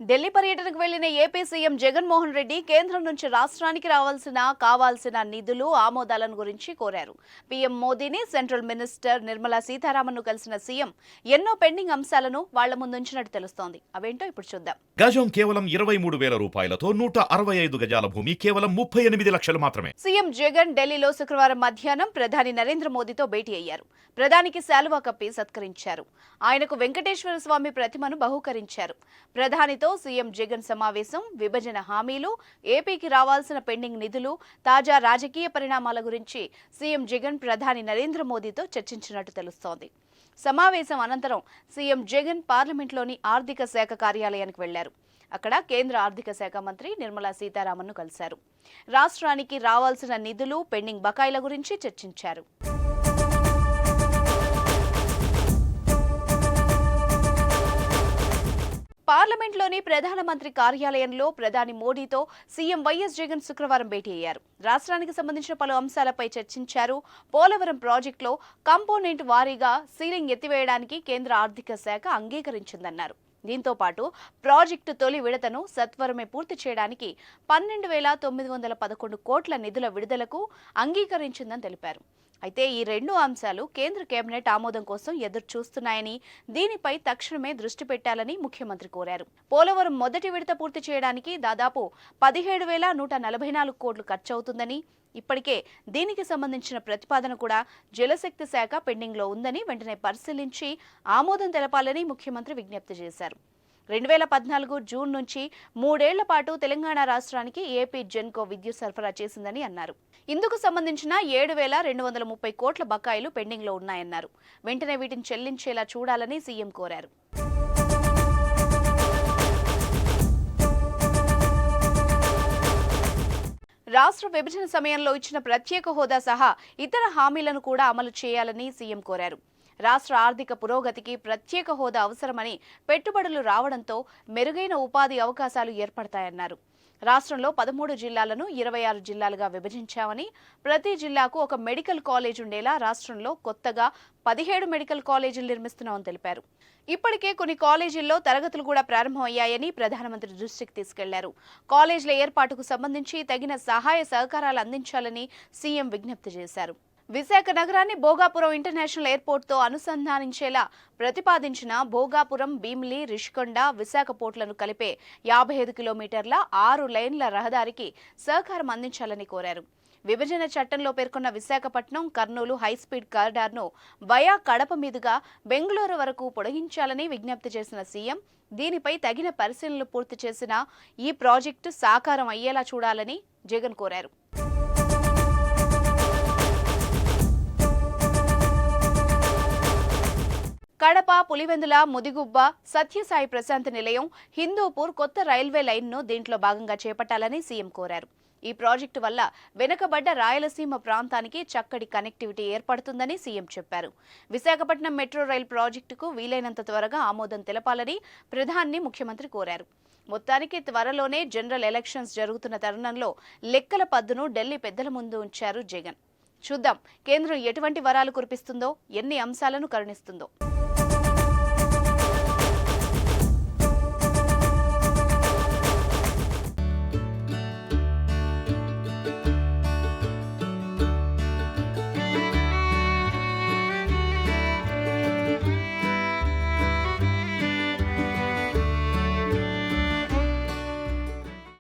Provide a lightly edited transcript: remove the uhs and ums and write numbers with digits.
ఢిల్లీ పర్యటనకు వెళ్లిన AP CM Jaganmohan Reddy కేంద్రం నుంచి రాష్ట్రానికి కావాల్సిన నిధులు ఆమోదాలను గురించి కోరారు. పీఎం మోదీని, సెంట్రల్ మినిస్టర్ నిర్మలా సీతారామన్ను కలిసిన సీఎం ఎన్నో పెండింగ్ అంశాలను వాళ్ల ముందుంచినట్టు తెలుస్తోంది. అవేంటో ఇప్పుడు చూద్దాం. గజం కేవలం 23,000 రూపాయలతో 165 గజాల భూమి కేవలం 38 లక్షలు మాత్రమే. సీఎం జగన్ ఢిల్లీలో శుక్రవారం మధ్యాహ్నం ప్రధాని నరేంద్ర మోదీతో భేటీ అయ్యారు. ప్రధానికి శాలువా కప్పి సత్కరించారు. ఆయనకు వెంకటేశ్వర స్వామి ప్రతిమను బహూకరించారు. ప్రధానితో సీఎం జగన్ సమావేశం, విభజన హామీలు, ఏపీకి రావాల్సిన పెండింగ్ నిధులు, తాజా రాజకీయ పరిణామాల గురించి సీఎం జగన్ ప్రధాని నరేంద్ర మోదీతో చర్చించినట్టు తెలుస్తోంది. సమావేశం అనంతరం సీఎం జగన్ పార్లమెంట్లోని ఆర్థిక శాఖ కార్యాలయానికి వెళ్లారు. అక్కడ కేంద్ర ఆర్థిక శాఖ మంత్రి నిర్మలా సీతారామన్ను కలిశారు. రాష్ట్రానికి రావాల్సిన నిధులు, పెండింగ్ బకాయిల గురించి చర్చించారు. పార్లమెంట్లోని ప్రధానమంత్రి కార్యాలయంలో ప్రధాని మోడీతో సీఎం వైఎస్ జగన్ శుక్రవారం భేటీ అయ్యారు. రాష్ట్రానికి సంబంధించిన పలు అంశాలపై చర్చించారు. పోలవరం ప్రాజెక్టులో కంపోనెంట్ వారీగా సీలింగ్ ఎత్తివేయడానికి కేంద్ర ఆర్థిక శాఖ అంగీకరించిందన్నారు. దీంతో పాటు ప్రాజెక్టు తొలి విడతను సత్వరమే పూర్తి చేయడానికి 12,911 కోట్ల నిధుల విడుదలకు అంగీకరించిందని తెలిపారు. అయితే ఈ రెండు అంశాలు కేంద్ర కేబినెట్ ఆమోదం కోసం ఎదురు చూస్తున్నాయని, దీనిపై తక్షణమే దృష్టి పెట్టాలని ముఖ్యమంత్రి కోరారు. పోలవరం మొదటి విడత పూర్తి చేయడానికి దాదాపు 17,144 కోట్లు ఖర్చవుతుందని, ఇప్పటికే దీనికి సంబంధించిన ప్రతిపాదన కూడా జలశక్తి శాఖ పెండింగ్లో ఉందని వెంటనే పరిశీలించి ఆమోదం తెలపాలని ముఖ్యమంత్రి విజ్ఞప్తి చేశారు. 2014 జూన్ నుంచి 3 ఏళ్ల పాటు తెలంగాణ రాష్ట్రానికి ఏపీ జెన్కో విద్యుత్ సరఫరా చేసిందని అన్నారు. ఇందుకు సంబంధించిన 7,230 కోట్ల బకాయిలు పెండింగ్లో ఉన్నాయన్నారు. వెంటనే వీటిని చెల్లించేలా చూడాలని సీఎం కోరారు. రాష్ట్ర విభజన సమయంలో ఇచ్చిన ప్రత్యేక హోదా సహా ఇతర హామీలను కూడా అమలు చేయాలని సీఎం కోరారు. రాష్ట్ర ఆర్థిక పురోగతికి ప్రత్యేక హోదా అవసరమని, పెట్టుబడులు రావడంతో మెరుగైన ఉపాధి అవకాశాలు ఏర్పడతాయన్నారు. రాష్ట్రంలో 13 జిల్లాలను 26 జిల్లాలుగా విభజించామని, ప్రతి జిల్లాకు ఒక మెడికల్ కాలేజ్ ఉండేలా రాష్ట్రంలో కొత్తగా 17 మెడికల్ కాలేజీలు నిర్మిస్తున్నామని తెలిపారు. ఇప్పటికే కొన్ని కాలేజీల్లో తరగతులు కూడా ప్రారంభమయ్యాయని ప్రధానమంత్రి దృష్టికి తీసుకెళ్లారు. కాలేజీల ఏర్పాటుకు సంబంధించి తగిన సహాయ సహకారాలు అందించాలని సీఎం విజ్ఞప్తి చేశారు. విశాఖ నగరాన్ని భోగాపురం ఇంటర్నేషనల్ ఎయిర్పోర్ట్తో అనుసంధానించేలా ప్రతిపాదించిన భోగాపురం, భీమిలి, రిషికొండ, విశాఖ పోర్టులను కలిపే 55 కిలోమీటర్ల 6 లేన్ల రహదారికి సహకారం అందించాలని కోరారు. విభజన చట్టంలో పేర్కొన్న విశాఖపట్నం, కర్నూలు హైస్పీడ్ కారిడార్ను వయా కడప మీదుగా బెంగళూరు వరకు పొడిగించాలని విజ్ఞప్తి చేసిన సీఎం, దీనిపై తగిన పరిశీలనలు పూర్తి చేసిన ఈ ప్రాజెక్టు సాకారం అయ్యేలా చూడాలని జగన్ కోరారు. కడప, పులివెందుల, ముదిగుబ్బ, సత్యసాయి ప్రశాంతి నిలయం, హిందూపూర్ కొత్త రైల్వే లైన్ను దీంట్లో భాగంగా చేపట్టాలని సీఎం కోరారు. ఈ ప్రాజెక్టు వల్ల వెనుకబడ్డ రాయలసీమ ప్రాంతానికి చక్కటి కనెక్టివిటీ ఏర్పడుతుందని సీఎం చెప్పారు. విశాఖపట్నం మెట్రో రైల్ ప్రాజెక్టుకు వీలైనంత త్వరగా ఆమోదం తెలపాలని ప్రధాని ముఖ్యమంత్రి కోరారు. మొత్తానికి త్వరలోనే జనరల్ ఎలక్షన్స్ జరుగుతున్న తరుణంలో లెక్కల పద్దును ఢిల్లీ పెద్దల ముందు ఉంచారు జగన్. చూద్దాం కేంద్రం ఎటువంటి వరాలు కురిపిస్తుందో, ఎన్ని అంశాలను కరుణిస్తుందో.